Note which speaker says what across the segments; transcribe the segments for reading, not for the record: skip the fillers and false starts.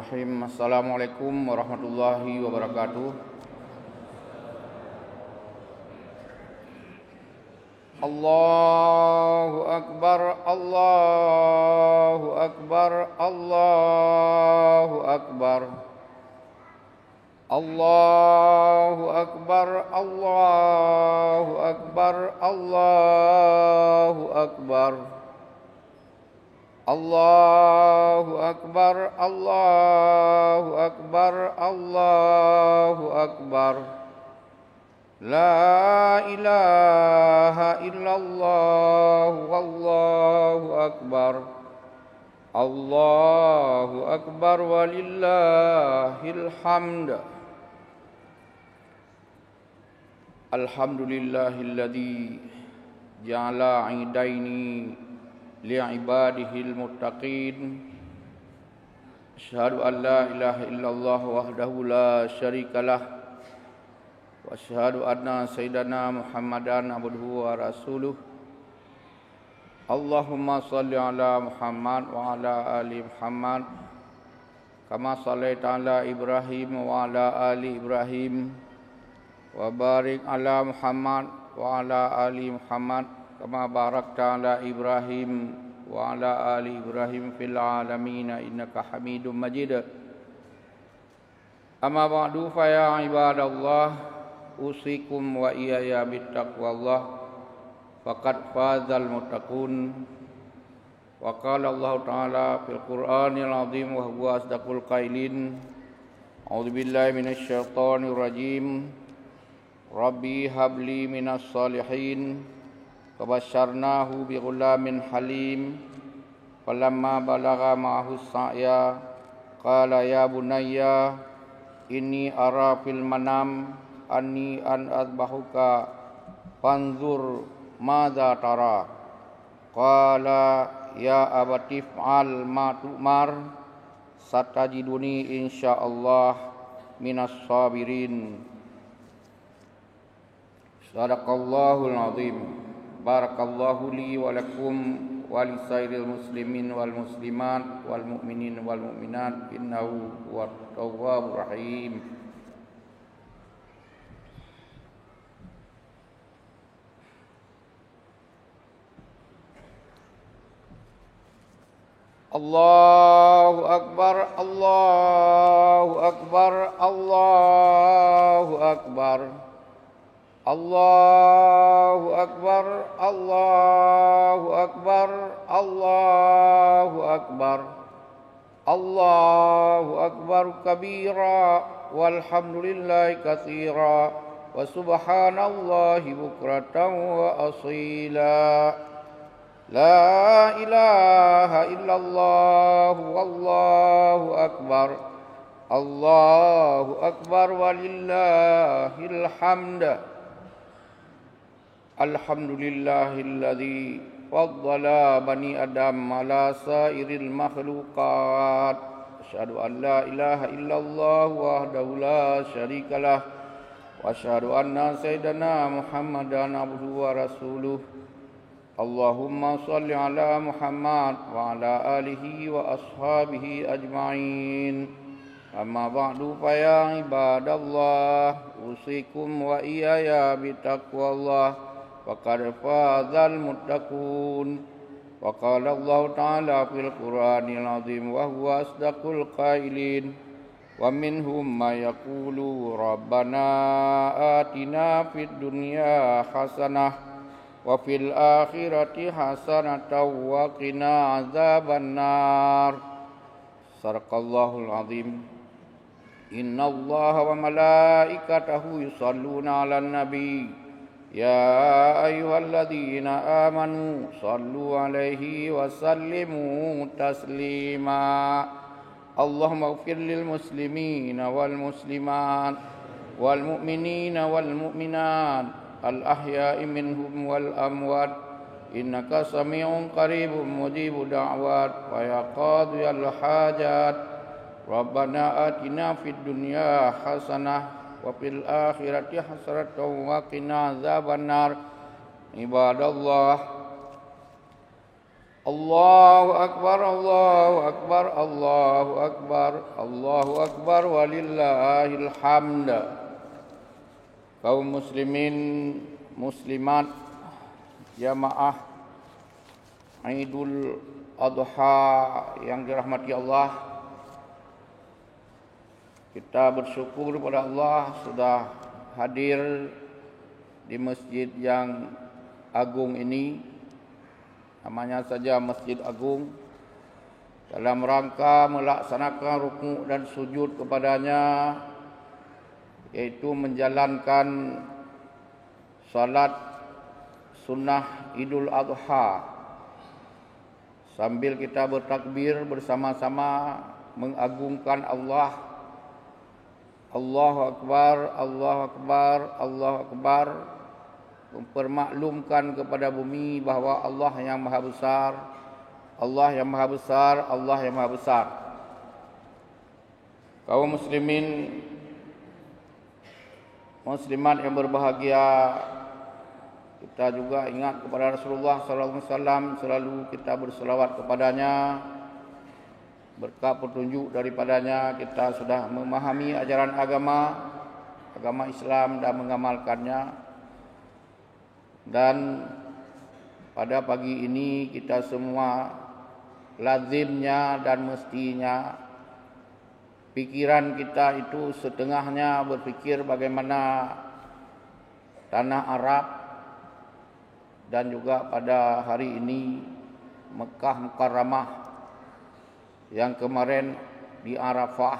Speaker 1: Bismillahirrahmanirrahim. Assalamualaikum warahmatullahi wabarakatuh. Allahu Akbar, Allahu Akbar, Allahu Akbar. Allahu Akbar, Allahu Akbar, Allahu Akbar. Allahu Akbar, Allahu Akbar, Allahu Akbar. La ilaha illallah, wallahu akbar. Allahu Akbar walillahil hamd. Alhamdulillahilladzi ja'ala 'idaini li'ibadihil muttaqin. Asyhadu an la ilaha illallah wahdahu la syarikalah wa asyhadu anna sayyidana Muhammadan abduhu wa rasuluh. Allahumma salli ala Muhammad wa ala ali Muhammad kama sallaita ala Ibrahim wa ala ali Ibrahim wa barik ala Muhammad wa ala ali Muhammad kama barakta ala Ibrahim wa ala ali Ibrahim fil alamin innaka Hamidum Majid. Amma ba'du fa ya ibadallah usikum wa iyaya bittaqwallah faqad fazal muttaqun. Wa qala Allah ta'ala fil Qur'anil azim wa huwa asdaqul qailin. A'udzu billahi minasy syaithanir rajim. Rabbi habli minas salihin. Fabasyarnahu bighulamin halim. Falamma balagha ma'ahu sa'ya qala ya bunayya inni ara fil manam anni an adbahuka fanzur madza tara. Qala ya abati fa'al ma tu'mar satajiduni insyaallah minas sabirin. Sadaqallahul azim. Barakallahu li wa lakum wa lisairil muslimin wal muslimat wal mu'minin wal mu'minat innahu huwat tawwabur rahim. Allahu Akbar, Allahu Akbar, Allahu Akbar. Allahu Akbar, Allahu Akbar, Allahu Akbar. Allahu Akbar kabira walhamdulillahi katsira wa subhanallahi bukratan wa asila. La ilaha illallah wallahu akbar. Allahu akbar walillahil hamd. Alhamdulillahilladzi faddala bani adam ala sairil makhluqat. Asyhadu an la ilaha illallah wahdahu la syarikalah wa asyhadu anna sayyidana Muhammadan abduhu wa rasuluh. Allahumma salli ala Muhammad wa ala alihi wa ashabihi ajma'in. Amma ba'du fa ya ibadallah usikum wa iyaya bitaqwallah faqad fazal muttaqun. Wa qala Allah ta'ala fil Qur'anil azim wa huwa asdaqul qailin. Wa minhum may yaqulu rabbana atina fid dunya hasanah wa fil akhirati hasanatan wa qina azabannar. Sadaqallahul azim. Innallaha wa malaikatahu yusalluna 'alan nabi. Ya ayyuhalladzina amanu sallu 'alaihi wa sallimu taslima. Allahumma ighfir lil muslimina wal muslimat wal mu'minina wal mu'minat al-ahya'i minhum wal amwat innaka sami'un qaribun mujibu da'wat wa ya qadiyal hajat. Rabbana atina fid dunya hasanah wa fil akhirati hasanatan wa qina azabannar. Ibadallah Allahu Akbar, Allahu Akbar, Allahu Akbar, Allahu Akbar, walillahil hamd. Kaum muslimin, muslimat, jamaah Idul Adha yang dirahmati Allah, kita bersyukur kepada Allah sudah hadir di masjid yang agung ini. Namanya saja Masjid Agung, dalam rangka melaksanakan rukuk dan sujud kepadanya, yaitu menjalankan salat sunnah Idul Adha sambil kita bertakbir bersama-sama mengagungkan Allah. Allahu Akbar, Allahu Akbar, Allahu Akbar, mempermaklumkan kepada bumi bahawa Allah yang Maha Besar, Allah yang Maha Besar, Allah yang Maha Besar. Kaum muslimin, muslimat yang berbahagia, kita juga ingat kepada Rasulullah SAW, selalu kita berselawat kepadanya. Berkat petunjuk daripadanya kita sudah memahami ajaran agama Islam dan mengamalkannya. Dan pada pagi ini kita semua lazimnya dan mestinya pikiran kita itu setengahnya berfikir bagaimana tanah Arab, dan juga pada hari ini Mekah Mukarramah yang kemarin di Arafah.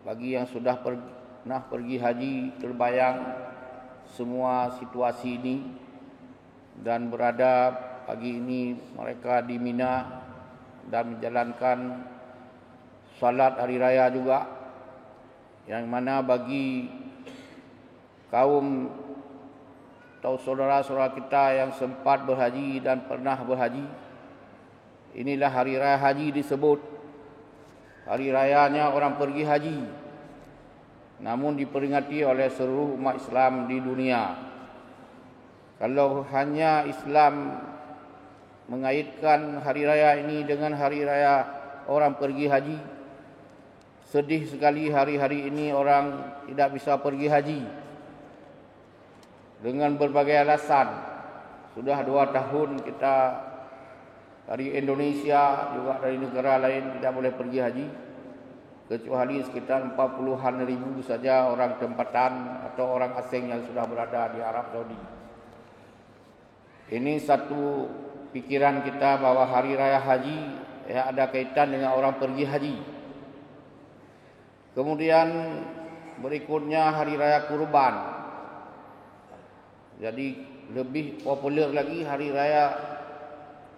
Speaker 1: Bagi yang sudah pernah pergi haji terbayang semua situasi ini, dan berada pagi ini mereka di Mina dan menjalankan salat hari raya juga, yang mana bagi kaum atau saudara-saudara kita yang sempat berhaji dan pernah berhaji, inilah hari raya haji disebut. Hari rayanya orang pergi haji, namun diperingati oleh seluruh umat Islam di dunia. Kalau hanya Islam mengaitkan hari raya ini dengan hari raya orang pergi haji, sedih sekali hari-hari ini orang tidak bisa pergi haji dengan berbagai alasan. Sudah 2 tahun kita dari Indonesia juga dari negara lain tidak boleh pergi haji, kecuali sekitar 40-an ribu saja orang tempatan atau orang asing yang sudah berada di Arab Saudi. Ini satu pikiran kita bahwa hari raya haji ada kaitan dengan orang pergi haji. Kemudian berikutnya hari raya kurban. Jadi lebih populer lagi hari raya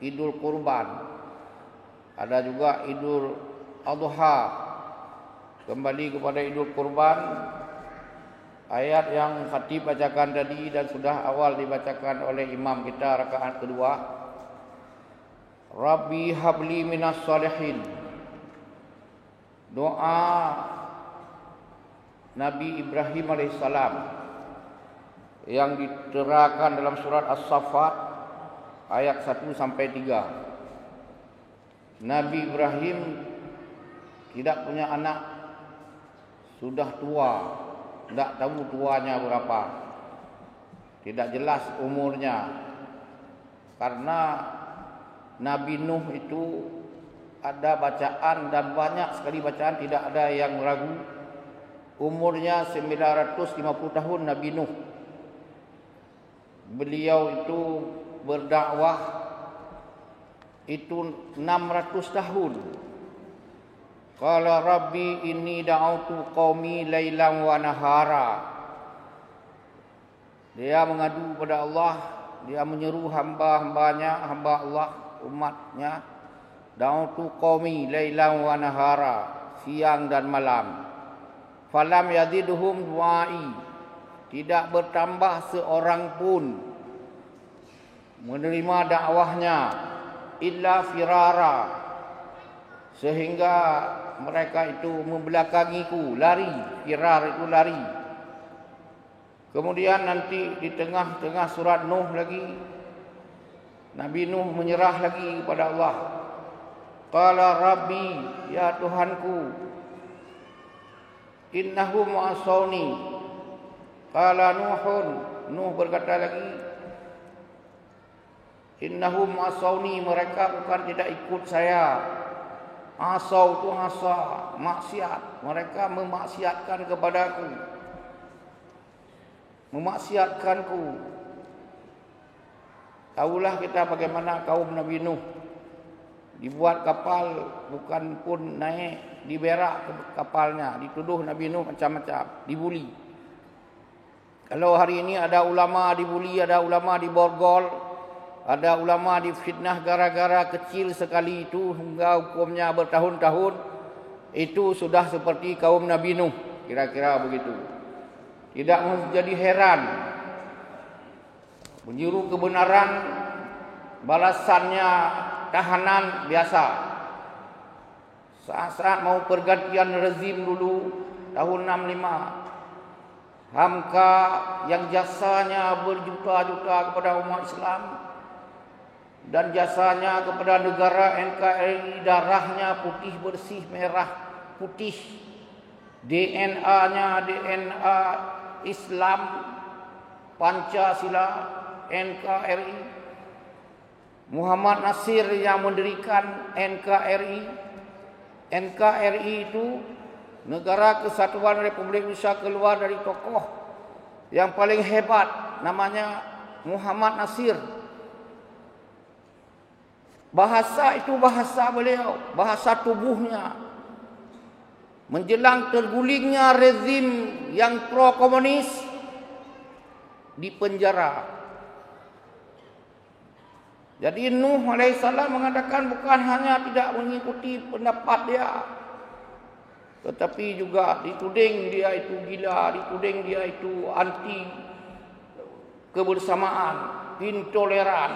Speaker 1: Idul Kurban. Ada juga Idul Adha. Kembali kepada Idul Kurban, ayat yang khatib bacakan tadi dan sudah awal dibacakan oleh imam kita rakaat kedua. Rabbi habli minas salihin. Doa Nabi Ibrahim alaihissalam yang diterakan dalam surat As-Saffat ayat 1 sampai 3. Nabi Ibrahim tidak punya anak, sudah tua, tidak tahu tuanya berapa, tidak jelas umurnya. Karena Nabi Nuh itu ada bacaan dan banyak sekali bacaan, tidak ada yang ragu. Umurnya 950 tahun Nabi Nuh. Beliau itu berdakwah itu 600 tahun. Qala rabbi inni da'autu qaumi lailan wa nahara. Dia mengadu kepada Allah, dia menyeru hamba-hambanya, hamba Allah, umatnya, da'autu qaumi lailan wa nahara, siang dan malam. Falam yazidhum du'ai, tidak bertambah seorang pun menerima dakwahnya, illa firara, sehingga mereka itu membelakangiku, lari. Firar itu lari. Kemudian nanti di tengah-tengah surat Nuh lagi Nabi Nuh menyerah lagi kepada Allah. Qala Rabbi, ya Tuhanku, innahum asawni. Qala Nuhun, Nuh berkata lagi, innahum asawni, mereka bukan tidak ikut saya. Asaw itu asa, maksiat. Mereka memaksiatkan kepadaku, memaksiatkanku. Tahulah kita bagaimana kaum Nabi Nuh. Dibuat kapal, bukan pun naik, diberak kapalnya, dituduh Nabi Nuh macam-macam, dibuli. Kalau hari ini ada ulama dibuli, ada ulama diborgol, ada ulama difitnah gara-gara kecil sekali itu hingga hukumnya bertahun-tahun, itu sudah seperti kaum Nabi Nuh, kira-kira begitu. Tidak menjadi heran, menjuru kebenaran, balasannya tahanan biasa. Saat-saat mau pergantian rezim dulu tahun 65, Hamka yang jasanya berjuta-juta kepada umat Islam dan jasanya kepada negara NKRI, darahnya putih bersih, merah putih, DNA-nya DNA Islam, Pancasila, NKRI. Muhammad Nasir yang mendirikan NKRI. NKRI itu Negara Kesatuan Republik Indonesia, keluar dari tokoh yang paling hebat, namanya Muhammad Nasir. Bahasa itu bahasa beliau, bahasa tubuhnya. Menjelang tergulingnya rezim yang pro-komunis, di penjara. Jadi Nuh alaihissalam mengatakan bukan hanya tidak mengikuti pendapat dia, tetapi juga dituding dia itu gila, dituding dia itu anti kebersamaan, intoleran.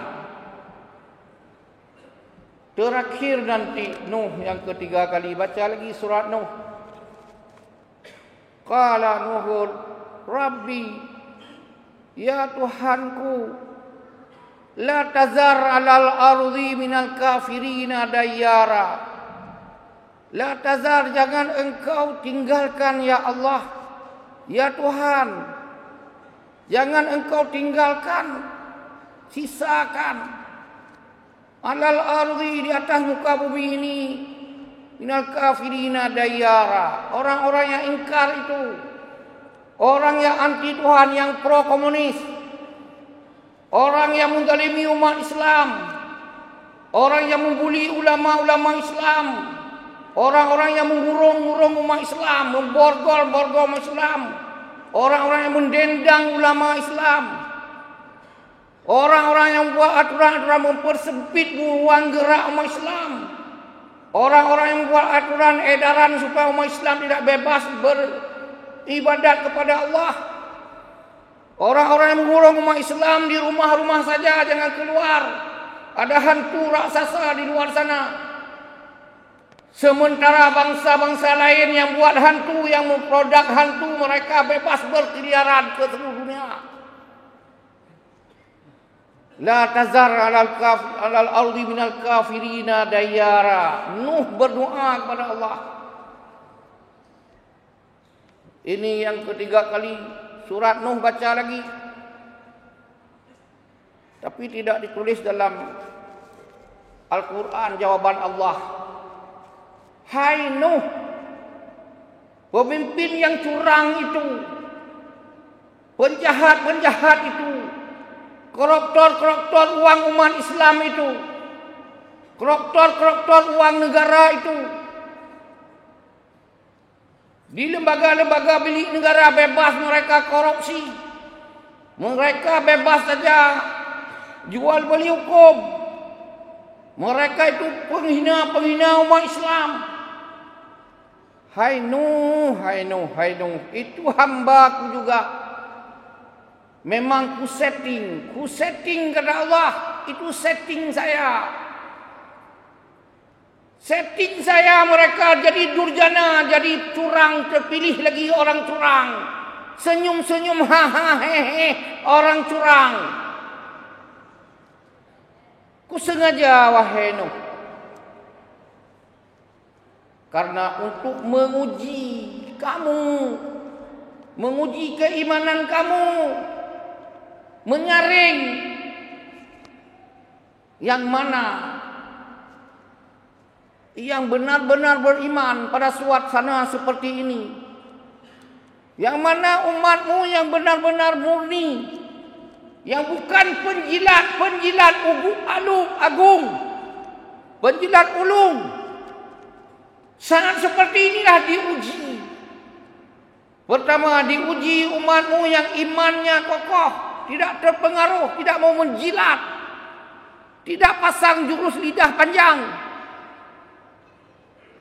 Speaker 1: Terakhir nanti Nuh yang ketiga kali, baca lagi surat Nuh. Qala Nuhun, Rabbi, ya Tuhanku, la tazar alal ardi minal kafirina dayyara. La tazar, jangan engkau tinggalkan ya Allah, ya Tuhan, jangan engkau tinggalkan, sisakan alal ardi, di atas muka bumi ini, minal kafirina dayyara, orang-orang yang ingkar itu, orang yang anti Tuhan, yang pro komunis, orang yang menzalimi umat Islam, orang yang membuli ulama-ulama Islam, orang-orang yang mengurung-urung umat Islam, memborgol-borgol umat Islam, orang-orang yang mendendang ulama Islam, orang-orang yang buat aturan-aturan mempersempit ruang gerak umat Islam, orang-orang yang buat aturan edaran supaya umat Islam tidak bebas beribadat kepada Allah, orang-orang yang mengurung umat Islam di rumah-rumah saja, jangan keluar, ada hantu raksasa di luar sana. Sementara bangsa-bangsa lain yang buat hantu, yang memproduk hantu, mereka bebas berkeliaran ke seluruh dunia. La tazar alal ardi minal kafirina dayyara. Nuh berdoa kepada Allah. Ini yang ketiga kali surat Nuh baca lagi. Tapi tidak ditulis dalam Al-Quran jawaban Allah. Hai Nuh, pemimpin yang curang itu, penjahat-penjahat itu, koruptor-koruptor uang umat Islam itu, koruptor-koruptor uang negara itu, di lembaga-lembaga milik negara bebas mereka korupsi, mereka bebas saja jual beli hukum, mereka itu penghina-penghina umat Islam. Hai Nuh, hai Nuh, hai Nuh, itu hambaku juga. Memang ku setting kata Allah, itu setting saya. Setting saya mereka jadi durjana, jadi curang, terpilih lagi orang curang. Senyum-senyum, haha, hehe, orang curang. Ku sengaja wahai Nuh, karena untuk menguji kamu, menguji keimanan kamu, menyaring yang mana yang benar-benar beriman pada suasana seperti ini, yang mana umatmu yang benar-benar murni, yang bukan penjilat agung, penjilat ulung. Saat seperti inilah diuji. Pertama, diuji umatmu yang imannya kokoh, tidak terpengaruh, tidak mau menjilat, tidak pasang jurus lidah panjang,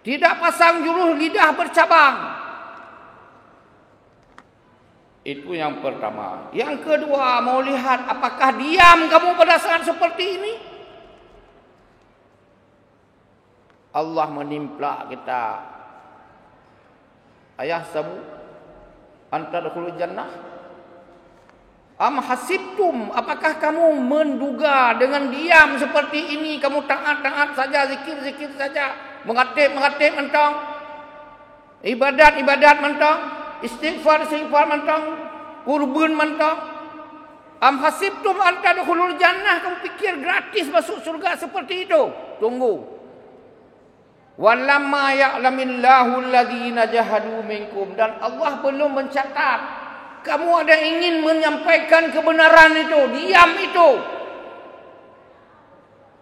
Speaker 1: tidak pasang jurus lidah bercabang. Itu yang pertama. Yang kedua, mau lihat apakah diam kamu pada saat seperti ini. Allah menimpa kita. Ayah sabu antadkhulul jannah. Am hasibtum, apakah kamu menduga dengan diam seperti ini kamu taat-taat saja, zikir-zikir saja, mengatip mentang, ibadat mentang, istighfar mentang, kurban mentang. Am hasibtum antadkhulul jannah, kamu pikir gratis masuk surga seperti itu? Tunggu. Walamma ya'lamillahu alladhina jahadu minkum, dan Allah belum mencatat kamu ada ingin menyampaikan kebenaran itu, diam itu.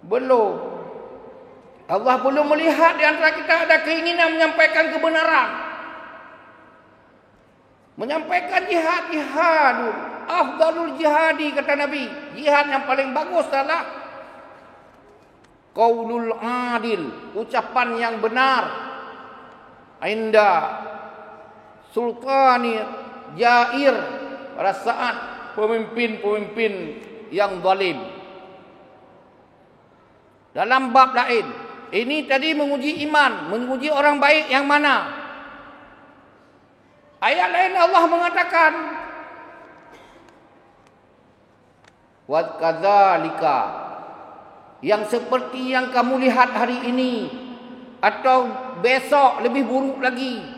Speaker 1: Belum. Allah belum melihat di antara kita ada keinginan menyampaikan kebenaran. Menyampaikan jihadul afdalul jihadi, kata Nabi. Jihad yang paling bagus adalah qaulul adil, ucapan yang benar. Inda sultani jair, pada saat pemimpin-pemimpin yang zalim. Dalam bab lain, ini tadi menguji iman, menguji orang baik yang mana? Ayat lain Allah mengatakan, wa kadzalika, yang seperti yang kamu lihat hari ini, atau besok lebih buruk lagi,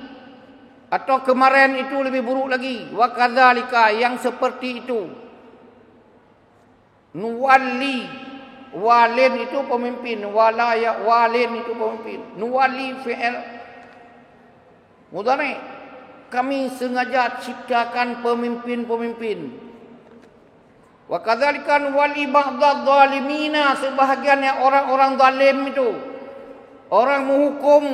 Speaker 1: atau kemarin itu lebih buruk lagi. Wa kadzalika, yang seperti itu. Nuwalli, walin itu pemimpin, walaya walin itu pemimpin. Nuwalli fi'il mudhari. Kami sengaja ciptakan pemimpin-pemimpin. Wa kadzalika nuwalli ba'dadh dhalimina, sebahagian yang orang-orang zalim itu, orang menghukum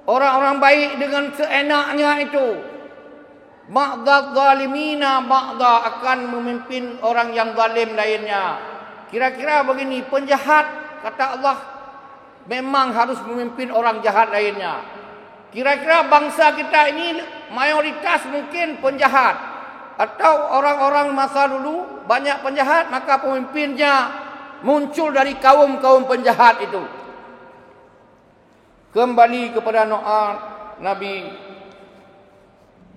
Speaker 1: orang-orang baik dengan seenaknya itu. Ba'dadh dhalimina ba'da, akan memimpin orang yang zalim lainnya. Kira-kira begini, penjahat, kata Allah, memang harus memimpin orang jahat lainnya. Kira-kira bangsa kita ini mayoritas mungkin penjahat, atau orang-orang masa dulu banyak penjahat, maka pemimpinnya muncul dari kaum-kaum penjahat itu. Kembali kepada doa Nabi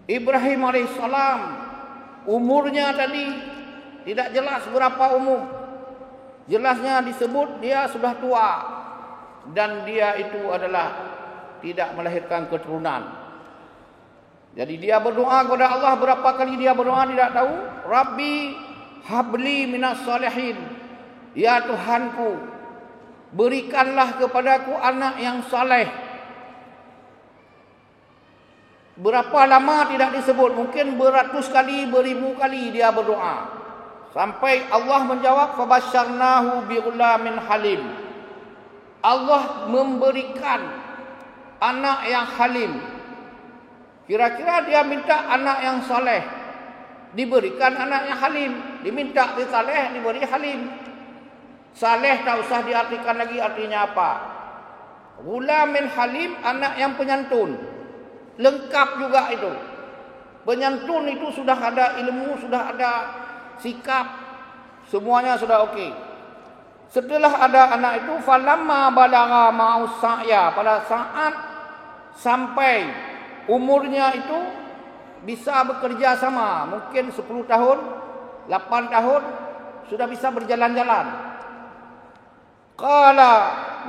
Speaker 1: Ibrahim alaihissalam, umurnya tadi tidak jelas berapa umur. Jelasnya disebut dia sudah tua, dan dia itu adalah tidak melahirkan keturunan. Jadi dia berdoa kepada Allah, berapa kali dia berdoa tidak tahu. Rabbi habli minas salihin, ya Tuhanku, berikanlah kepadaku anak yang saleh. Berapa lama tidak disebut, mungkin beratus kali, beribu kali dia berdoa, sampai Allah menjawab, fabasyarnahu bighulamin halim. Allah memberikan anak yang halim. Kira-kira dia minta anak yang saleh, diberikan anak yang halim. Diminta dia saleh, diberi halim. Saleh tak usah diartikan lagi artinya apa. Ghulamin halim, anak yang penyantun. Lengkap juga itu. Penyantun itu sudah ada ilmu, sudah ada sikap, semuanya sudah okey. Setelah ada anak itu, falamma balagha ma'us sa'ya, pada saat sampai umurnya itu bisa bekerja sama, mungkin 10 tahun, 8 tahun sudah bisa berjalan-jalan. Qala,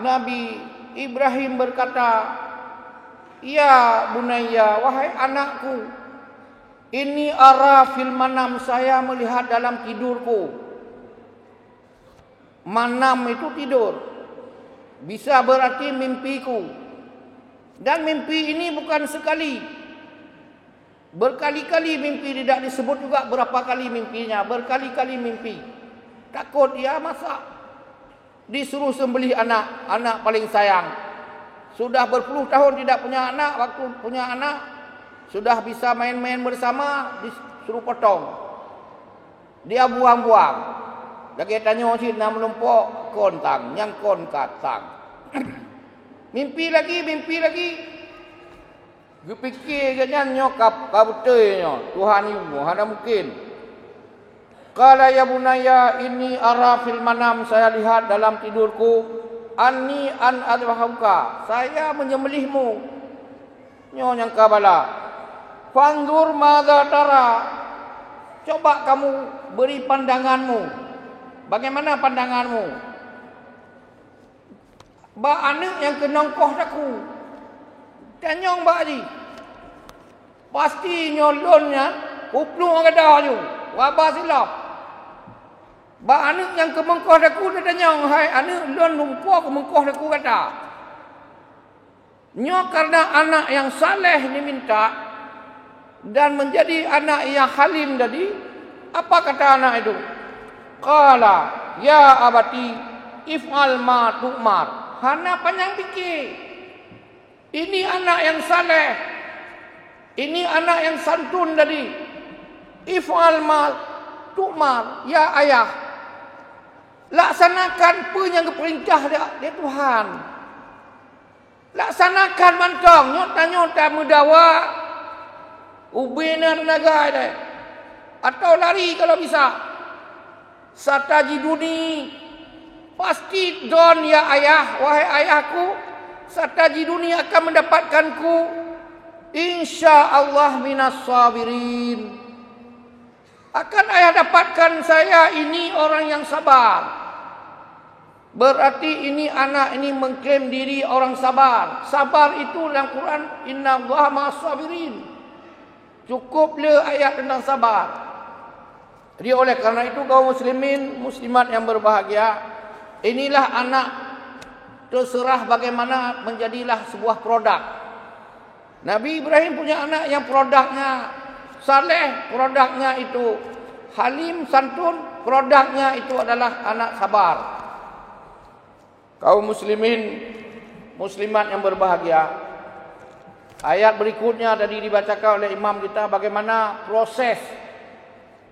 Speaker 1: Nabi Ibrahim berkata, ya bunayya, wahai anakku, ini ara fil manam, saya melihat dalam tidurku. Manam itu tidur, bisa berarti mimpiku. Dan mimpi ini bukan sekali, berkali-kali mimpi. Tidak disebut juga berapa kali mimpinya, berkali-kali mimpi. Takut dia masa disuruh sembelih anak paling sayang. Sudah berpuluh tahun tidak punya anak, waktu punya anak sudah bisa main-main bersama, disuruh potong. Dia buang-buang. Lagi tanya si nak melumpuk kontang, yang kon katang. Mimpi lagi. Gue fikir ganyan nyokap kabutenya, Tuhan ibu, ada mungkin. Qala ya bunayya inni ara fil manam, saya lihat dalam tidurku, anni an adhauka, saya menyembelihmu. Nyo yang kabala. Fanzur madza tara, coba kamu beri pandanganmu. Bagaimana pandanganmu? Ba anak yang kenongkoh aku. Tanyong ba ji. Pasti nyolonnya uplung agadah ju. Wabah silap. Ba anak yang kemengkoh aku dia tanya, hai anak lon lumpuh kemengkoh aku kata. Nyo karena anak yang saleh diminta dan menjadi anak yang halim tadi, apa kata anak itu? Qala ya abati if'al ma tu'mar. Hana panjang fikir. Ini anak yang saleh. Ini anak yang santun tadi. If'al ma tu'mar, ya ayah. Laksanakan apa yang keperintah dia Tuhan. Laksanakan mantong, nyota-nyota mudawa. Ubina naga dia. Atau lari kalau bisa. Satajiduni, pasti don ya ayah, wahai ayahku. Satajiduni akan mendapatkanku, insya-Allah minas sabirin. Akan ayah dapatkan saya ini orang yang sabar. Berarti ini anak ini mengklaim diri orang sabar. Sabar itu dalam Quran, innallaha ma'as sabirin. Cukuplah ayat tentang sabar. Jadi oleh karena itu kaum muslimin, muslimat yang berbahagia, inilah anak terserah bagaimana menjadilah sebuah produk. Nabi Ibrahim punya anak yang produknya saleh, produknya itu halim, santun, produknya itu adalah anak sabar. Kaum muslimin, muslimat yang berbahagia, ayat berikutnya tadi dibacakan oleh imam kita bagaimana proses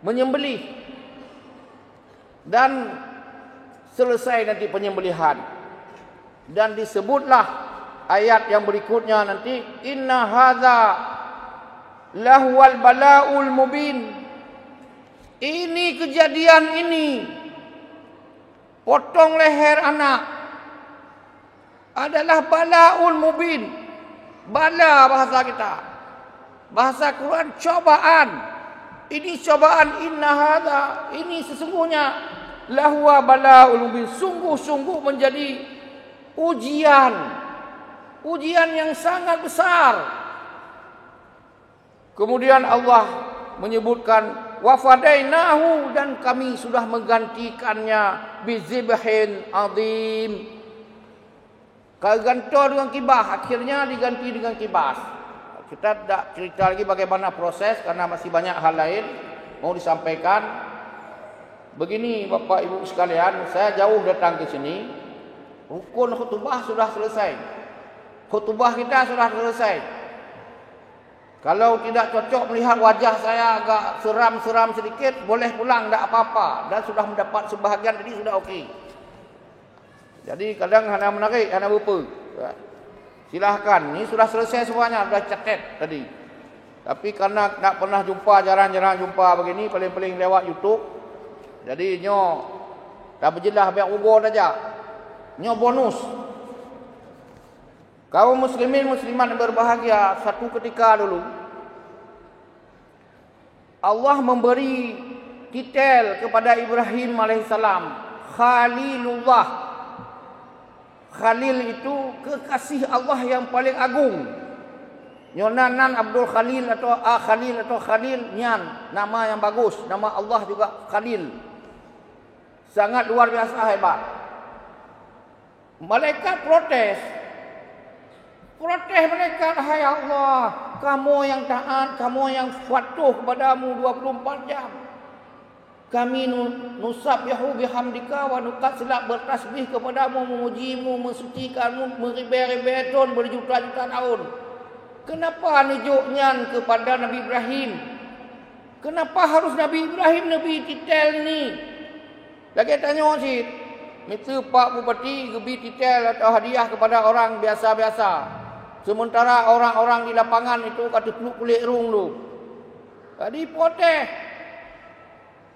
Speaker 1: menyembelih dan selesai nanti penyembelihan. Dan disebutlah ayat yang berikutnya nanti, inna hadza lahwal balaul mubin. Ini kejadian ini, potong leher anak, adalah balaul mubin. Bala bahasa kita, bahasa Quran cobaan. Ini cobaan, inna hadza, ini sesungguhnya lahwa balaul mubin, sungguh-sungguh menjadi ujian yang sangat besar. Kemudian Allah menyebutkan wafadainahu, dan kami sudah menggantikannya bizibhin azim. Gantor dengan kibas, akhirnya diganti dengan kibas. Kita tidak cerita lagi bagaimana proses karena masih banyak hal lain mau disampaikan. Begini Bapak Ibu sekalian, saya jauh datang ke sini. Rukun khutbah sudah selesai. Khutbah kita sudah selesai. Kalau tidak cocok melihat wajah saya agak seram-seram sedikit, boleh pulang, tidak apa-apa. Dan sudah mendapat sebahagian, jadi sudah okey. Jadi kadang hanya menarik, hanya lupa. Silahkan, ini sudah selesai semuanya, sudah catat tadi. Tapi karena tak pernah jumpa, jarang-jarang jumpa begini, paling-paling lewat YouTube. Jadi nyo tak berjelas biar ubur saja. Nyo bonus. Kaum muslimin muslimat yang berbahagia, satu ketika dulu Allah memberi titel kepada Ibrahim alaihissalam, Khalilullah. Khalil itu kekasih Allah yang paling agung. Nyonanan Abdul Khalil atau Khalil atau Khalil nyan, nama yang bagus. Nama Allah juga Khalil. Sangat luar biasa hebat. Malaikat protes. Protes malaikat, hai Allah, kamu yang taat, kamu yang patuh kepadamu 24 jam. Kami nusabbihu bihamdika wa nuqatsilah bertasbih kepadamu, memujimu, mensucikanmu, meribe-ribe berjuta-juta tahun. Kenapa nunjuknya kepada Nabi Ibrahim? Kenapa harus Nabi Ibrahim, Nabi titel ni? Lagi tanya sih, minta Pak Bupati gebi titel atau hadiah kepada orang biasa-biasa. Sementara orang-orang di lapangan itu kata peluk kulit rung tu. Tadi protes.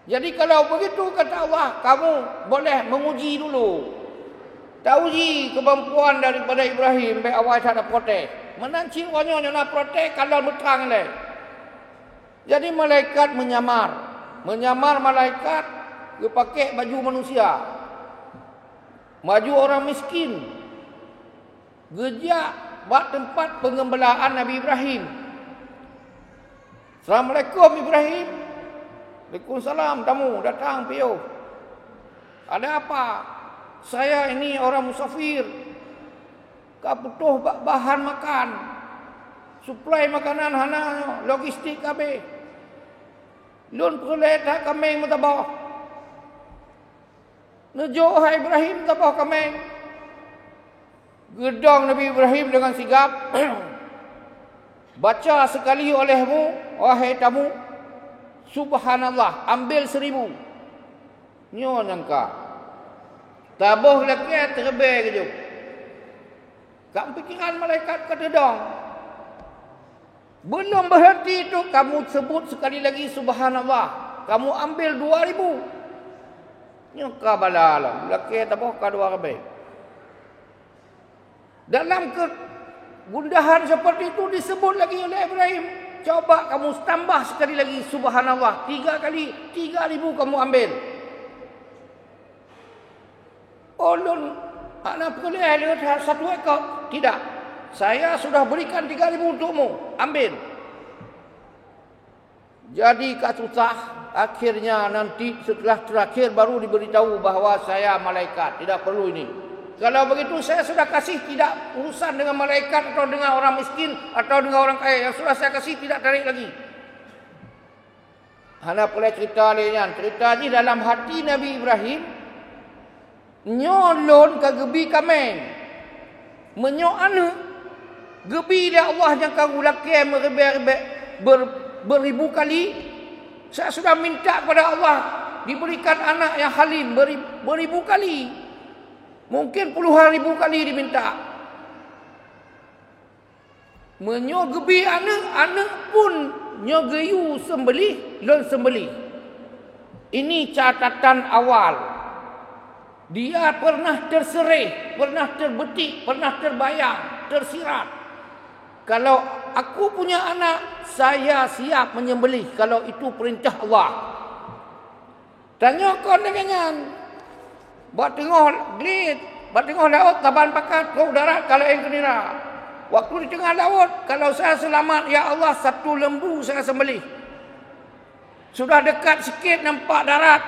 Speaker 1: Jadi kalau begitu kata Allah, kamu boleh menguji dulu. Tak uji kemampuan daripada Ibrahim, baik awal tak ada protes. Menanci orangnya nak protes kalau berterang leh. Jadi malaikat menyamar. Menyamar malaikat, dia pakai baju manusia. Baju orang miskin. Gejak buat tempat pengembelaan Nabi Ibrahim. Assalamualaikum Ibrahim. Waalaikumsalam, tamu datang piyo. Ada apa? Saya ini orang musafir. Kak butuh bahan makan. Suplai makanan hana logistik kabe. Lun perle tak kambing mutabah. Nejo hai Ibrahim tabah kambing. Gedang Nabi Ibrahim dengan sigap. Baca sekali olehmu, wahai tamu. Subhanallah, ambil 1000. Nyo nangka. Tabuh laki terbe kejo. Kak pikiran malaikat kata dong. Belum berhenti itu kamu sebut sekali lagi subhanallah. Kamu ambil 2000. Nyo ka balalah. Laki tabuh ka 2 Dalam kegundahan seperti itu disebut lagi oleh Ibrahim. Coba kamu tambah sekali lagi subhanallah. 3 kali, 3000 kamu ambil. Ulun anak boleh lihat 1 ekor. Tidak. Saya sudah berikan 3000 untukmu. Ambil. Jadi kasusah akhirnya nanti setelah terakhir baru diberitahu bahawa saya malaikat. Tidak perlu ini. Kalau begitu saya sudah kasih, tidak urusan dengan malaikat atau dengan orang miskin atau dengan orang kaya. Yang sudah saya kasih tidak tarik lagi. Hana boleh cerita lainnya. Cerita ni dalam hati Nabi Ibrahim. Nyolon ke gebi kameng. Menyok anu. Gebi dia Allah yang kau lakai merebek-rebek beribu kali. Saya sudah minta kepada Allah diberikan anak yang halim beribu kali. Mungkin puluhan ribu kali diminta. Menyogebi anak pun nyogeyu sembelih, lon sembelih. Ini catatan awal. Dia pernah terserih, pernah terbetik, pernah terbayang, tersirat. Kalau aku punya anak, saya siap menyembelih kalau itu perintah Allah. Tanya kau dengan buat tengah glit, buat tengah laut, taban pakat, kau darat kalau yang kenira. Waktu di tengah laut, kalau saya selamat, ya Allah 1 lembu saya sembelih. Sudah dekat sikit nampak darat,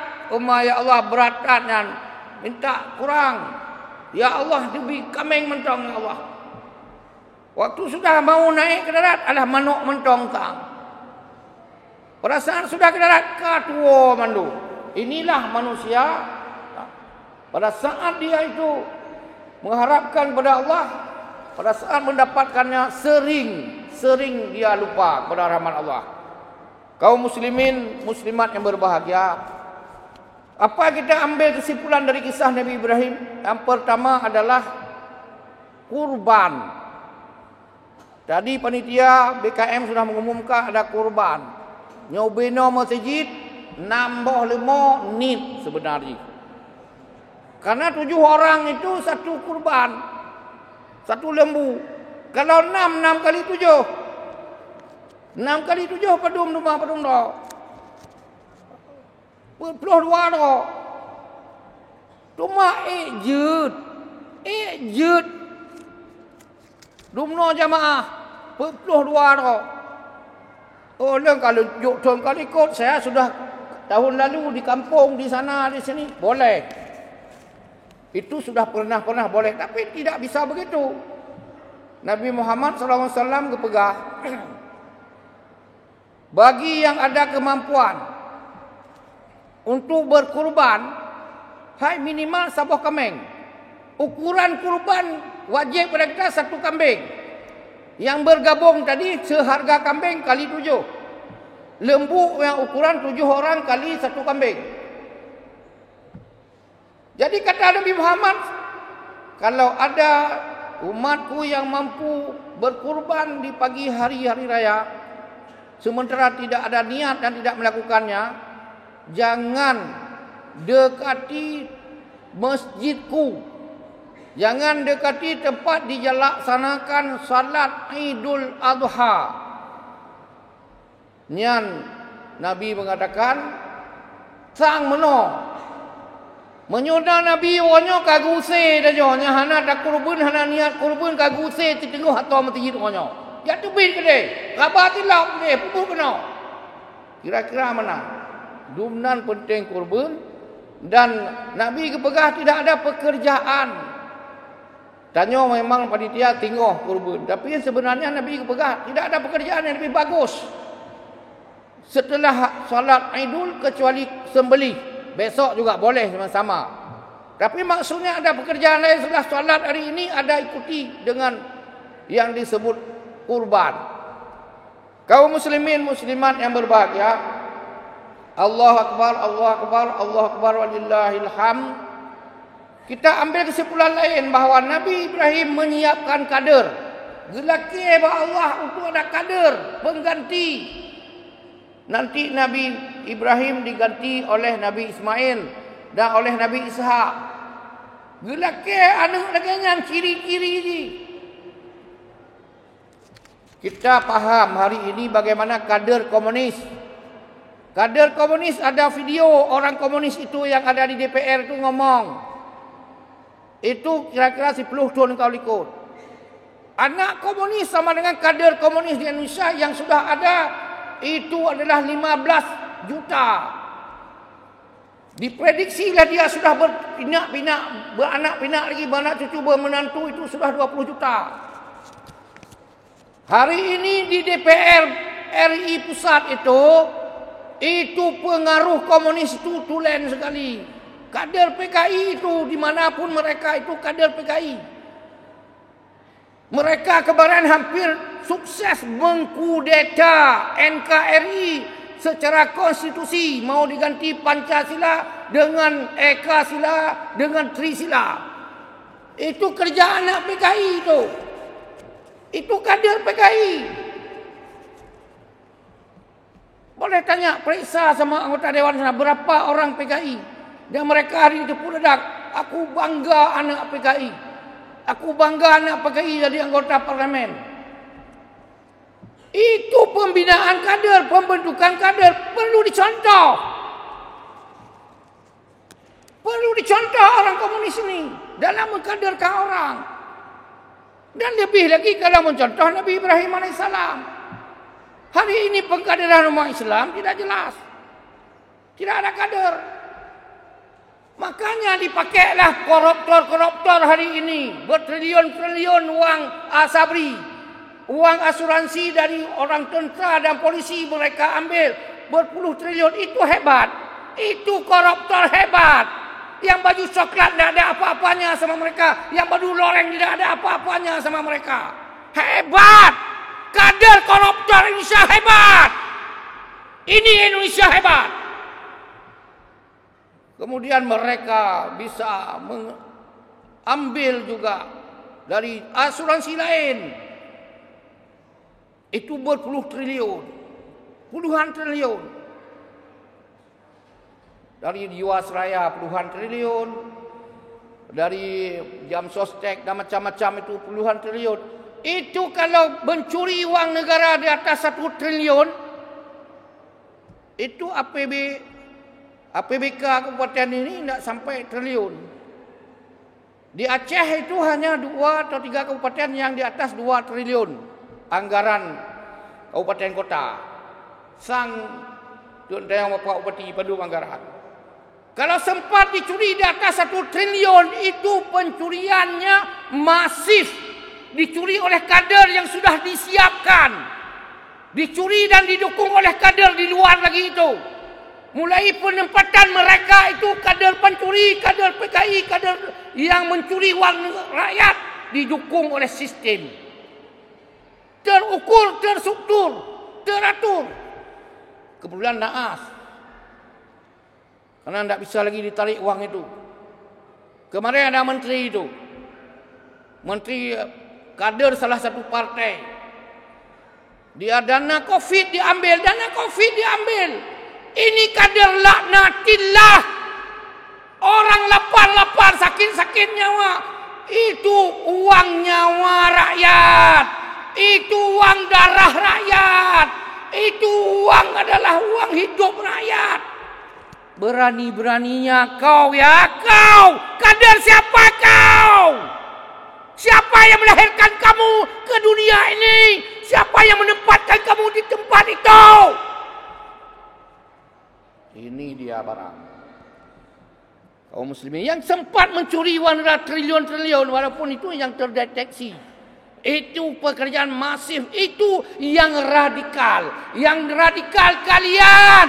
Speaker 1: ya Allah beratnya, minta kurang. Ya Allah demi kambing mentong ya Allah. Waktu sudah mau naik ke darat, alah manuk mentong tang. Perasaan sudah ke darat, katuo mandu. Inilah manusia. Pada saat dia itu mengharapkan kepada Allah, pada saat mendapatkannya sering dia lupa pada rahmat Allah. Kaum muslimin, muslimat yang berbahagia, apa kita ambil kesimpulan dari kisah Nabi Ibrahim? Yang pertama adalah kurban. Tadi panitia BKM sudah mengumumkan ada kurban. Nyobeno masjid nambah 5 nit sebenarnya. Karena 7 orang itu 1 kurban. 1 lembu. Kalau 6 kali 7. 6 kali 7 padum rumah padum dah. 22 dah. Cuma jut. Jut. Dumno jamaah. Puluh dua tu. Kalau tuan kali ikut, saya sudah tahun lalu di kampung, di sana, di sini. Boleh. Itu sudah pernah boleh. Tapi tidak bisa begitu. Nabi Muhammad SAW kepegah. Bagi yang ada kemampuan untuk berkurban, minimal sebuah kambing. Ukuran kurban wajib pada kita 1 kambing. Yang bergabung tadi seharga kambing kali 7. Lembu yang ukuran 7 orang kali 1 kambing. Jadi kata Nabi Muhammad, kalau ada umatku yang mampu berkurban di pagi hari raya, sementara tidak ada niat dan tidak melakukannya, jangan dekati masjidku. Jangan dekati tempat dilaksanakan salat Idul Adha. Nian Nabi mengatakan, sang meno. Menyudah Nabi wonyo kaguse dajo nya hana dak kurban hana niat kurban kaguse ti tengah atau masjid wonyo. Ya tu bin kede. Kabatillah kede pupu kena. Kira-kira mana? Dumnan penting kurban dan Nabi kepegah tidak ada pekerjaan. Tanya memang panitia tinggal kurban, tapi sebenarnya Nabi kepegah tidak ada pekerjaan yang lebih bagus setelah salat Idul kecuali sembelih. Besok juga boleh sama-sama. Tapi maksudnya ada pekerjaan lain setelah salat hari ini, ada ikuti dengan yang disebut kurban. Kaum muslimin muslimat yang berbahagia, Allahu Akbar, Allahu Akbar, Allahu Akbar walillahil hamd. Kita ambil kesimpulan lain bahawa Nabi Ibrahim menyiapkan kader. Gelaki bahawa Allah untuk ada kader pengganti. Nanti Nabi Ibrahim diganti oleh Nabi Ismail dan oleh Nabi Ishak. Gelaki anak dengan ciri-ciri ini. Kita paham hari ini bagaimana kader komunis. Kader komunis ada video orang komunis itu yang ada di DPR itu ngomong. Itu kira-kira 10 tahun kau ikut. Anak komunis sama dengan kader komunis di Indonesia yang sudah ada itu adalah 15 juta. Diprediksilah dia sudah berpinak-pinak, beranak pinak lagi, beranak cucu, bermenantu itu sudah 20 juta. Hari ini di DPR RI pusat itu pengaruh komunis itu tulen sekali. Kader PKI itu dimanapun mereka itu kader PKI. Mereka kemarin hampir sukses mengkudeta NKRI secara konstitusi. Mau diganti Pancasila dengan Eka Sila dengan Trisila. Itu kerja anak PKI itu. Itu kader PKI. Boleh tanya, periksa sama anggota Dewan sana berapa orang PKI. Dan mereka hari itu pun ledak. Aku bangga anak PKI. Aku bangga anak PKI jadi anggota parlemen. Itu pembinaan kader, pembentukan kader perlu dicontoh. Perlu dicontoh orang komunis ini dalam mengkaderkan orang. Dan lebih lagi kalau mencontoh Nabi Ibrahim AS. Hari ini pengkaderan umat Islam tidak jelas. Tidak ada kader. Makanya dipakailah koruptor-koruptor hari ini. Bertriliun-triliun uang asabri. Uang asuransi dari orang tentera dan polisi mereka ambil. Berpuluh triliun. Itu hebat. Itu koruptor hebat. Yang baju coklat tidak ada apa-apanya sama mereka. Yang baju loreng tidak ada apa-apanya sama mereka. Hebat. Kader koruptor Indonesia hebat. Ini Indonesia hebat. Kemudian mereka bisa mengambil juga dari asuransi lain. Itu berpuluh triliun. Puluhan triliun. Dari Jiwasraya puluhan triliun. Dari jam sostek dan macam-macam itu puluhan triliun. Itu kalau mencuri uang negara di atas 1 triliun. Itu APBK kabupaten ini tidak sampai triliun. Di Aceh itu hanya 2 atau 3 kabupaten yang di atas 2 triliun anggaran kabupaten kota. Sang Tun Dayang Bapak Bupati Padu Manggaran. Kalau sempat dicuri di atas 1 triliun, itu pencuriannya masif. Dicuri oleh kader yang sudah disiapkan. Dicuri dan didukung oleh kader di luar lagi itu. Mulai penempatan mereka itu kader pencuri, kader PKI, kader yang mencuri wang rakyat didukung oleh sistem. Terukur, terstruktur, teratur. Kebetulan naas. Karena tidak bisa lagi ditarik uang itu. Kemarin ada menteri itu. Menteri kader salah satu partai. Dia dana Covid diambil, dana Covid diambil. Ini kader laknatillah. Orang lapar-lapar, sakit-sakit nyawa. Itu uang nyawa rakyat. Itu uang darah rakyat. Itu uang adalah uang hidup rakyat. Berani-beraninya kau ya, kau. Kader siapa kau? Siapa yang melahirkan kamu ke dunia ini? Siapa yang menempatkan kamu di tempat itu? Ini dia barang. Kaum muslimin yang sempat mencuri uang triliun-triliun walaupun itu yang terdeteksi. Itu pekerjaan masif, itu yang radikal. Yang radikal kalian.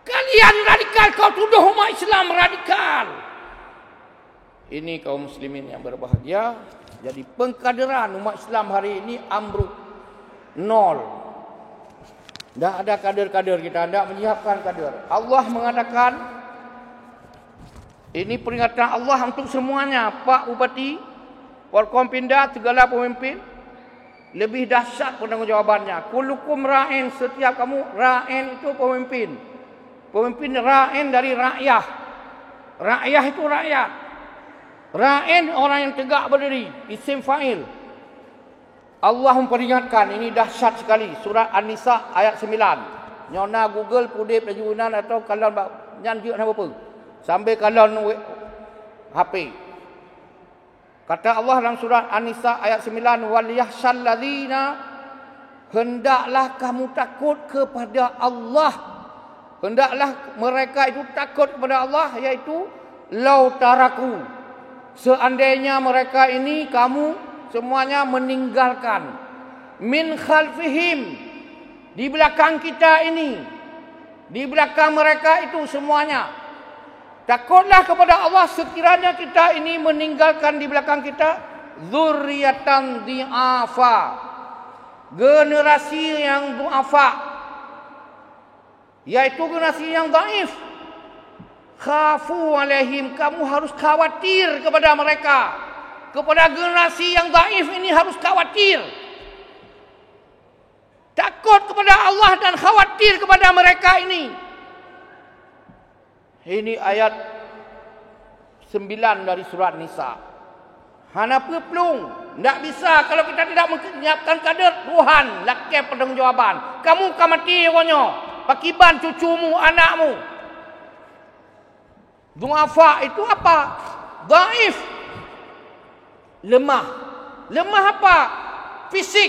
Speaker 1: Kalian radikal, kau tuduh umat Islam radikal. Ini kaum muslimin yang berbahagia. Jadi pengkaderan umat Islam hari ini ambruk. Nol. Tidak ada kader-kader kita, tidak menyiapkan kader. Allah mengatakan, ini peringatan Allah untuk semuanya. Pak Bupati, Forkompinda, segala pemimpin, lebih dahsyat penanggungjawabnya. Kullukum ra'in, setiap kamu ra'in itu pemimpin. Pemimpin ra'in dari rakyat. Rakyat itu rakyat. Ra'in orang yang tegak berdiri. Isim fa'il. Allah memperingatkan, ini dahsyat sekali. Surat An-Nisa ayat 9. Nyona Google, pudip, lajunan atau kalon nyanjik apa. Sambil kalon HP. Kata Allah dalam surat An-Nisa ayat 9. Waliyahsyal ladzina, hendaklah kamu takut kepada Allah. Hendaklah mereka itu takut kepada Allah, yaitu lau taraku. Seandainya mereka ini kamu semuanya meninggalkan min khalfihim, di belakang kita ini, di belakang mereka itu semuanya. Takutlah kepada Allah sekiranya kita ini meninggalkan di belakang kita dzurriatan dhi'afa, generasi yang du'afa, yaitu generasi yang dhaif. Khafu alaihim, kamu harus khawatir kepada mereka. Kepada generasi yang dhaif ini harus khawatir. Takut kepada Allah dan khawatir kepada mereka ini. Ini ayat 9 dari surat Nisa. Hana peplung. Tak bisa kalau kita tidak menyiapkan kader. Tuhan lakukan pertanggungjawaban. Kamu akan mati orangnya. Pakiban cucumu, anakmu. Du'afa itu apa? Dhaif. Lemah. Lemah apa? Fisik.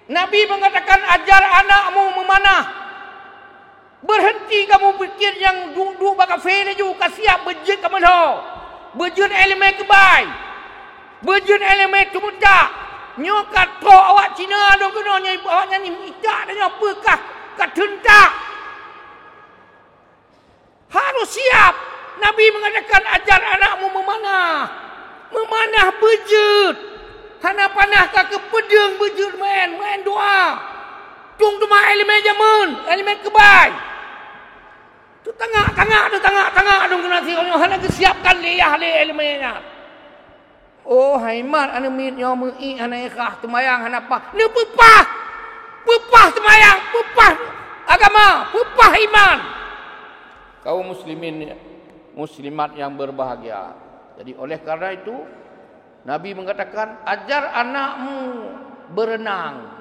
Speaker 1: Nabi mengatakan ajar anakmu memanah. Berhenti kamu fikir yang duduk bakal fail je. Kasiap berjut kamu dah. Berjut elemen kebai. Berjut elemen kemudak. Nyokat pro awak Cina dah kena nyanyi awak nyanyi itak dan apa kah? Katentak. Harus siap. Nabi mengatakan ajar anakmu memanah. Memanah berjut. Hana panah kah ke pedang berjut main doa. Tung tu mah elemen zaman, elemen kebai. Tu tengah dong kena si orang hana kesiapkan liyah le elemennya. Oh haimat anu mit nyo meui hana ikhah temayang hana apa? Ne pepah. Pepah temayang, pepah agama, pepah iman. Kaum muslimin muslimat yang berbahagia. Jadi oleh karena itu Nabi mengatakan ajar anakmu berenang,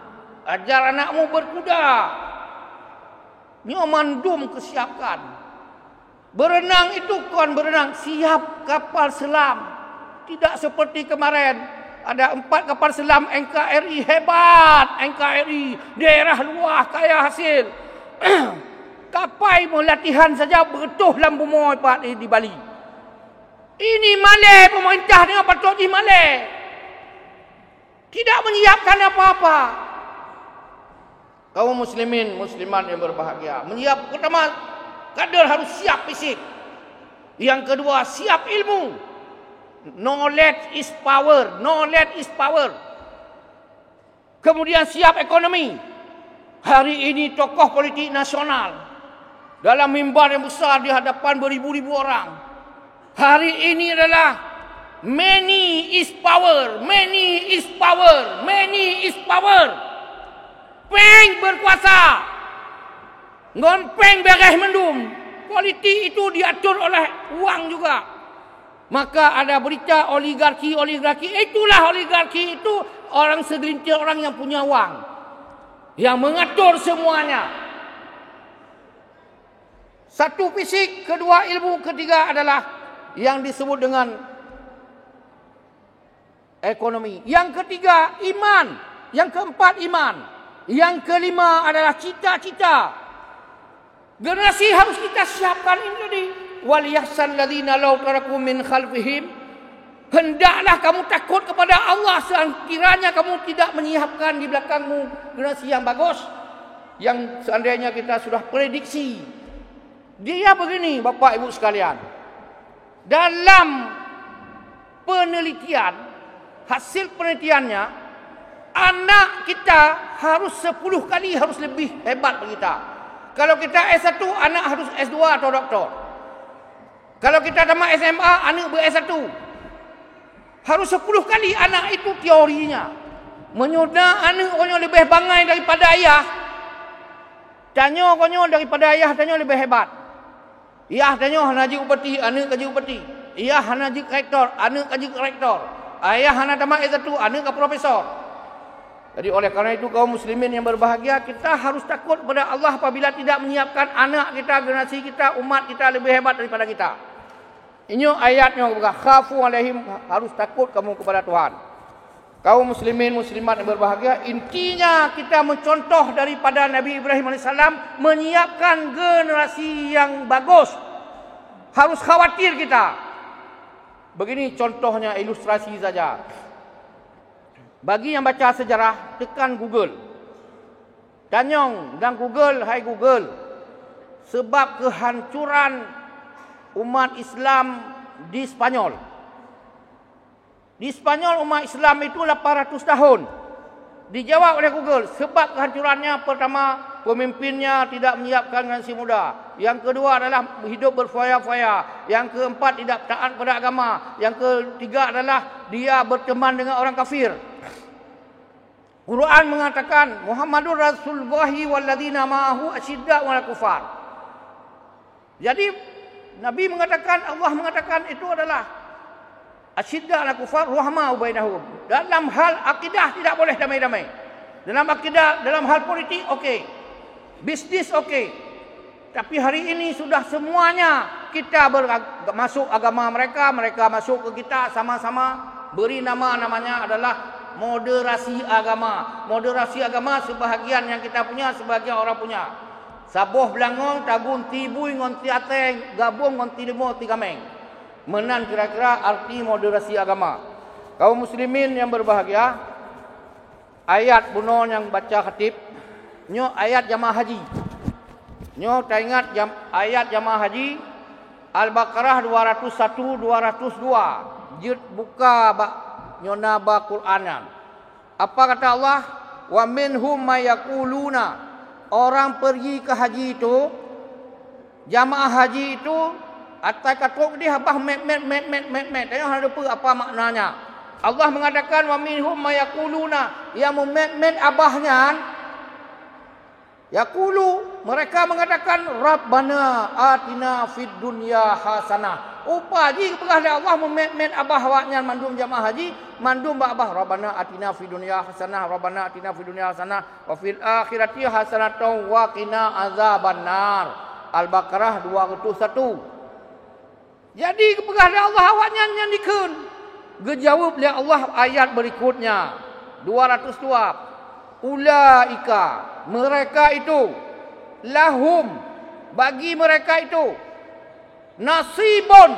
Speaker 1: ajar anakmu berkuda. Nyo mandum kesiapkan.
Speaker 2: Berenang itu kon berenang, siap kapal selam. Tidak seperti kemarin. Ada 4 kapal selam NKRI, hebat NKRI, daerah luar kaya hasil. Kapal mau latihan saja berutuh lampu moy di Bali. Ini Malay, pemerintah dengan patut di Malay. Tidak menyiapkan apa-apa. Kaum muslimin, muslimat yang berbahagia, menyiap pertama, kader harus siap fisik. Yang kedua, siap ilmu. Knowledge is power. Knowledge is power. Kemudian siap ekonomi. Hari ini tokoh politik nasional dalam mimbar yang besar di hadapan beribu-ribu orang. Hari ini adalah many is power. Many is power. Many is power. Peng berkuasa. Ngon peng beres mendum. Politik itu diatur oleh uang juga. Maka ada berita oligarki. Itulah oligarki itu orang segelintir orang yang punya uang. Yang mengatur semuanya. Satu fisik, kedua ilmu, ketiga adalah yang disebut dengan ekonomi. Yang ketiga iman. Yang keempat iman. Yang kelima adalah cita-cita. Generasi harus kita siapkan ini tadi. Wal yahsal ladzina law taraku min khalfihim. Hendaklah kamu takut kepada Allah sekiranya kamu tidak menyiapkan di belakangmu generasi yang bagus. Yang seandainya kita sudah prediksi. Dia begini Bapak Ibu sekalian. Dalam penelitian, hasil penelitiannya, anak kita harus 10 kali harus lebih hebat dari kita. Kalau kita S1, anak harus S2 atau doktor. Kalau kita tamat SMA, anak ber-S1. Harus 10 kali anak itu teorinya. Menyoda anak konyo lebih bangai daripada ayah. Tanya konyo daripada ayah, tanya lebih hebat. Ayah tanya hana jadi upeti, anak kerja upeti. Ayah hana jadi rektor, anak kerja rektor. Ayah hana tamat S1, anak ke profesor. Jadi oleh kerana itu kaum muslimin yang berbahagia, kita harus takut kepada Allah apabila tidak menyiapkan anak kita, generasi kita, umat kita lebih hebat daripada kita. Ini ayatnya, khafu alaihim, harus takut kamu kepada Tuhan. Kaum muslimin, muslimat yang berbahagia, intinya kita mencontoh daripada Nabi Ibrahim AS, menyiapkan generasi yang bagus. Harus khawatir kita. Begini contohnya, ilustrasi saja. Bagi yang baca sejarah, tekan Google. Tanyong dan Google, hai Google, sebab kehancuran umat Islam di Spanyol. Di Spanyol umat Islam itu 800 tahun. Dijawab oleh Google, sebab kehancurannya pertama, pemimpinnya tidak menyiapkan generasi muda. Yang kedua adalah hidup berfoya-foya. Yang keempat, tidak taat pada agama. Yang ketiga adalah dia berteman dengan orang kafir. Quran mengatakan Muhammadur Rasulullahi walladzina ma'ahu asyidda wal kufar. Jadi Nabi mengatakan, Allah mengatakan itu adalah asyidda wal kufar rahmah bainahum. Dalam hal akidah tidak boleh damai-damai. Dalam akidah, dalam hal politik okey. Bisnis okey. Tapi hari ini sudah semuanya kita masuk agama mereka, mereka masuk ke kita, sama-sama beri namanya adalah moderasi agama. Moderasi agama sebahagian yang kita punya, sebahagian orang punya. Saboh belangong, tagun tibui ngonti ateng, gabung ngonti demo tiga meng. Menan kira-kira arti moderasi agama. Kaum muslimin yang berbahagia, ayat bunon yang baca khatib, nyo ayat jamaah haji. Nyo tak ingat ayat jamaah haji Al-Baqarah 201 202. Jid buka nyona ba Quranan. Apa kata Allah? Wa minhum mayaquluna. Orang pergi ke haji itu, jamaah haji itu, atas katuk dia habah met. Tengok apa maknanya. Allah mengatakan wa minhum mayaquluna, yang met abahnya. Yaqulu, mereka mengatakan Rabbana atina fid dunya hasanah. Upaji kepada Allah memet abah waknya mandum jamaah haji, mandum abah Rabbana atina fid dunya hasanah, Rabbana atina fid dunya hasanah wa fil akhirati hasanatan wa qina azabannar. Al-Baqarah 201. Jadi kepada Allah awaknya nyanyikan. Gejawab oleh Allah ayat berikutnya 202. Ulaika, mereka itu, lahum, bagi mereka itu, nasibun,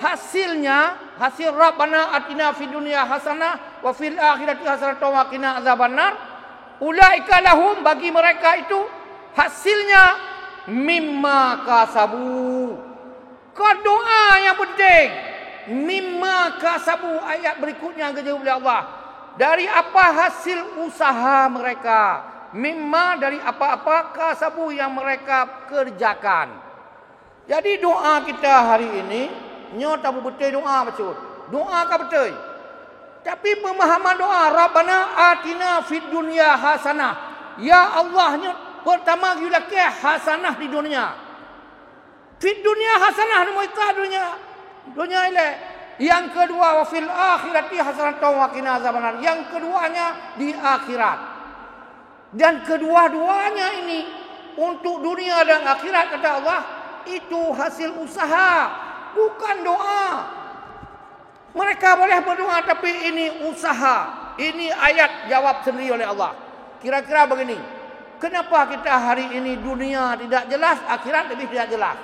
Speaker 2: hasilnya, hasil Rabbana atina fid dunya hasanah wa fil akhirati hasanah wa qina azabannar. Ulaika lahum, bagi mereka itu hasilnya mimma kasabu. Kau doa yang penting. Mimma kasabu, ayat berikutnya dijawab oleh Allah. Dari apa hasil usaha mereka? Mimma, dari apa-apa kasabu yang mereka kerjakan. Jadi doa kita hari ini, nyo tak betul doa betul. Doa ka betul. Tapi pemahaman doa Rabbana atina fid dunya hasanah. Ya Allah, nyo pertama kita ke hasanah di dunia. Fid dunya hasanah ni moita dunia. Dunia ile. Yang kedua wa fil akhirati hasanah wa qina azabannar. Yang keduanya di akhirat. Dan kedua-duanya ini untuk dunia dan akhirat kata Allah itu hasil usaha, bukan doa. Mereka boleh berdoa tapi ini usaha. Ini ayat jawab sendiri oleh Allah. Kira-kira begini. Kenapa kita hari ini dunia tidak jelas, akhirat lebih tidak jelas?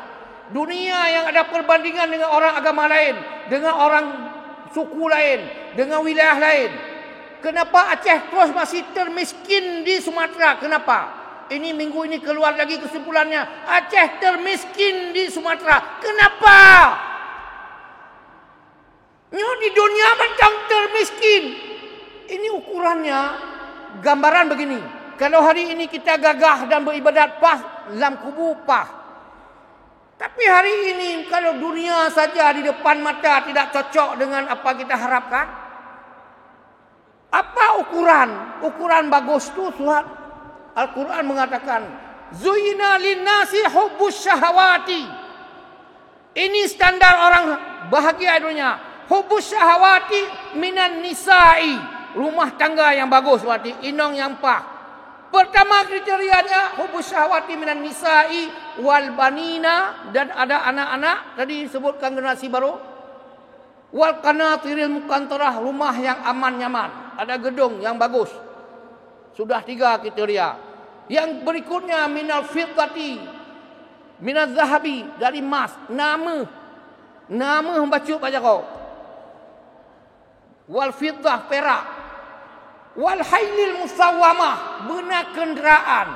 Speaker 2: Dunia yang ada perbandingan dengan orang agama lain, dengan orang suku lain, dengan wilayah lain. Kenapa Aceh terus masih termiskin di Sumatera? Kenapa? Ini minggu ini keluar lagi kesimpulannya. Aceh termiskin di Sumatera. Kenapa? Nyo di dunia macam termiskin. Ini ukurannya gambaran begini. Kalau hari ini kita gagah dan beribadat pas, dalam kubu pas. Tapi hari ini kalau dunia saja di depan mata tidak cocok dengan apa kita harapkan. Apa ukuran? Ukuran bagus tu surat Al-Quran mengatakan, Zuyina linnasi hubbus syahawati. Ini standar orang bahagia dunia. Hubbus syahawati minan nisa'i. Rumah tangga yang bagus berarti inong yang pah. Pertama kriterianya hubbus syahawati minan nisa'i wal banina, dan ada anak-anak tadi disebutkan generasi baru. Wal qanatiril muqantarah, rumah yang aman nyaman, ada gedung yang bagus. Sudah 3 kriteria. Yang berikutnya minal fiddati, minal zahabi, dari emas, nama membaca pada kau. Wal fiddah, perak. Wal hailil musawamah, benar kenderaan.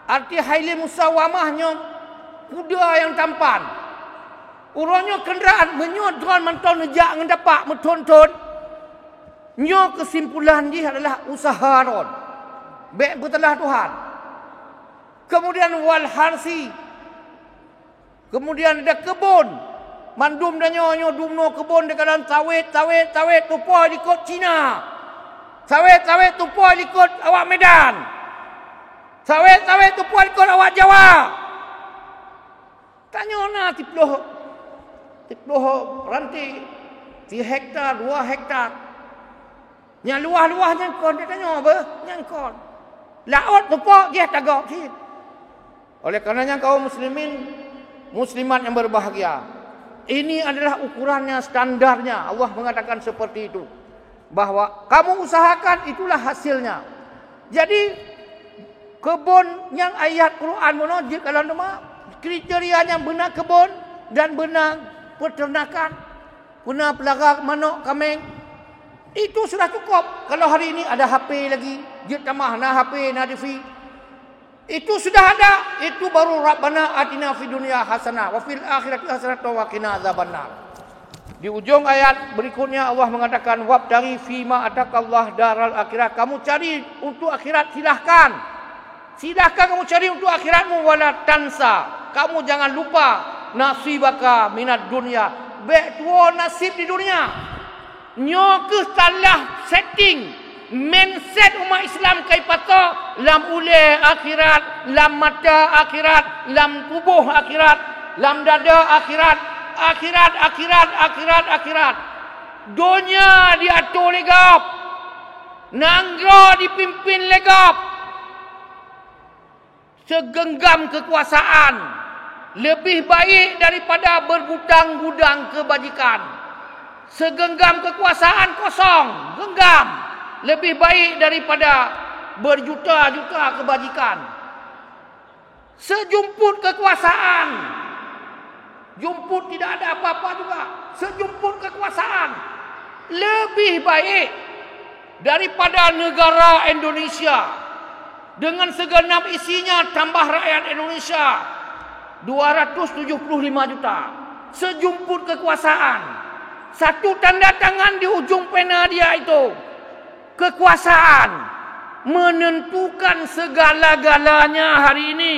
Speaker 2: Arti hailil musawamahnya kuda yang tampan. Urangnya kenderaan menyodron mentol nejak ngedapak metonton. Nyo kesimpulan dia adalah usaha ron. Baik betulah Tuhan. Kemudian wal harsi. Kemudian ada kebun. Mandum dan nyo dumno kebun dekat dalam sawit tupai ikut Cina. Sawit tupai ikut awak Medan. Sawit tupai ikut awak Jawa. Tanya na tiploh ranti 3 hektar, 2 hektar. Yang luah-luah nyangkon dia tanya apa? Nyangkon. Laut tupai dia tagak sikit. Oleh karenanya kaum muslimat yang berbahagia, ini adalah ukurannya, standarnya. Allah mengatakan seperti itu. Bahwa kamu usahakan, itulah hasilnya. Jadi kebun yang ayat Quran menunjuk kalau nama kriterianya benar kebun dan benar peternakan, benar pelagak manok, kambing, itu sudah cukup. Kalau hari ini ada HP lagi, dia tambah na HP, na TV, itu sudah ada. Itu baru Rabbana atina fid dunya hasanah wa fil akhirati hasanah wa qina azabannar. Di ujung ayat berikutnya Allah mengatakan wabtaghi fima atakallah daral akhirah. Kamu cari untuk akhirat, silahkan. Silahkan kamu cari untuk akhiratmu, wala tansa. Kamu jangan lupa nasibaka minad dunya. Baik tuo nasib di dunia. Nyo ke salah setting mindset umat Islam kai pato lam ule akhirat, lam mata akhirat, lam tubuh akhirat, lam dada akhirat. Akhirat. Dunia diatur legap. Nangro dipimpin legap. Segenggam kekuasaan. lebih baik daripada bergudang-gudang kebajikan. Segenggam kekuasaan kosong, genggam, lebih baik daripada berjuta-juta kebajikan. Sejumput kekuasaan, jumput tidak ada apa-apa juga. Sejumput kekuasaan lebih baik daripada negara Indonesia dengan segenap isinya tambah rakyat Indonesia 275 juta. Sejumput kekuasaan. Satu tanda tangan di ujung pena dia itu. Kekuasaan menentukan segala-galanya hari ini.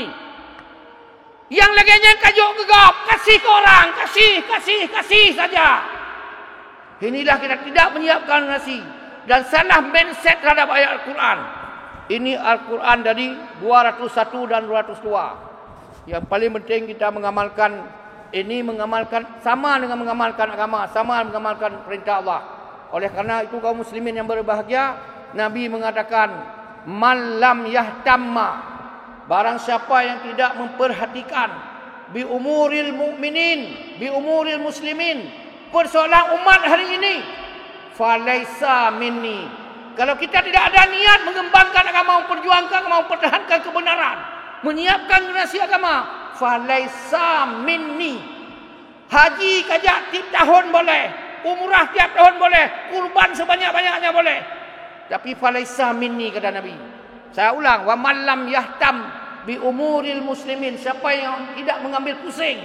Speaker 2: Yang laginya kajuk gegap, kasih ke orang, kasih saja. Inilah kita tidak menyiapkan nasi dan salah mindset terhadap ayat Al-Quran. Ini Al-Quran dari 201 dan 202. Yang paling penting kita mengamalkan ini, mengamalkan sama dengan mengamalkan agama, sama mengamalkan perintah Allah. Oleh kerana itu kaum muslimin yang berbahagia, Nabi mengatakan man lam yahtamma, barang siapa yang tidak memperhatikan bi umuril mukminin, bi umuril muslimin, persoalan umat hari ini, falaisa minni. Kalau kita tidak ada niat mengembangkan agama, memperjuangkan agama, mempertahankan kebenaran, menyiapkan generasi agama, falaisa minni. Haji kajak tiap tahun boleh, umrah tiap tahun boleh, kurban sebanyak-banyaknya boleh, tapi falaisa minni kata Nabi. Saya ulang, wa man lam yahtam bi umuril muslimin, siapa yang tidak mengambil pusing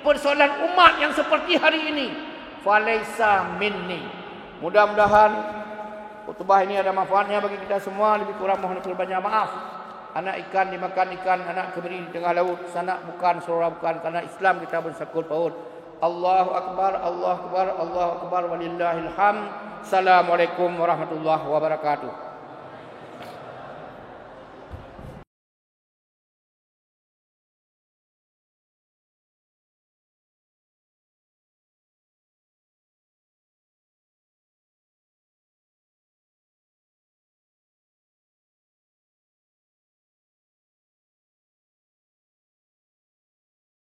Speaker 2: persoalan umat yang seperti hari ini, falaisa minni. Mudah-mudahan khutbah ini ada manfaatnya bagi kita semua. Lebih kurang mohon berbanyak maaf. Anak ikan dimakan ikan, anak kemiri di tengah laut, sanak bukan, saudara bukan, karena Islam kita bersangkut paut. Allahu Akbar, Allahu Akbar, Allahu Akbar, walillahil hamd. Assalamualaikum warahmatullahi wabarakatuh.